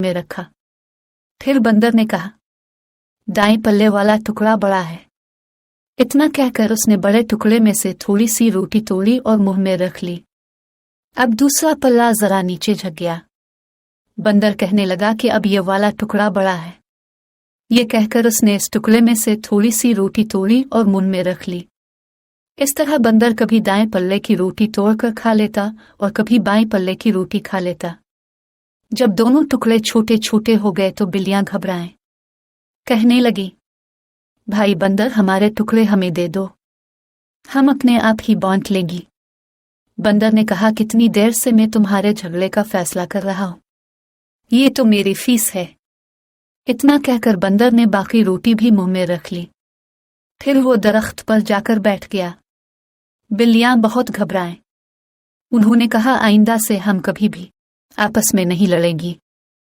में रखा। फिर बंदर ने कहा, दाएं पल्ले वाला टुकड़ा बड़ा है। इतना कहकर उसने बड़े टुकड़े में से थोड़ी सी रोटी तोड़ी और मुंह में रख ली। अब दूसरा पल्ला जरा नीचे झुक गया। बंदर कहने लगा कि अब ये वाला टुकड़ा बड़ा है। ये कहकर उसने इस टुकड़े में से थोड़ी सी रोटी तोड़ी और मुंह में रख ली। इस तरह बंदर कभी दाएं पल्ले की रोटी तोड़कर खा लेता और कभी बाएं पल्ले की रोटी खा लेता। जब दोनों टुकड़े छोटे छोटे हो गए तो बिल्लियां घबराएं। कहने लगी, भाई बंदर, हमारे टुकड़े हमें दे दो, हम अपने आप ही बांट लेंगी। बंदर ने कहा, कितनी देर से मैं तुम्हारे झगड़े का फैसला कर रहा हूं, ये तो मेरी फीस है। इतना कहकर बंदर ने बाकी रोटी भी मुंह में रख ली। फिर वो दरख्त पर जाकर बैठ गया। बिल्लियां बहुत घबराएं। उन्होंने कहा, आइंदा से हम कभी भी आपस में नहीं लड़ेंगी।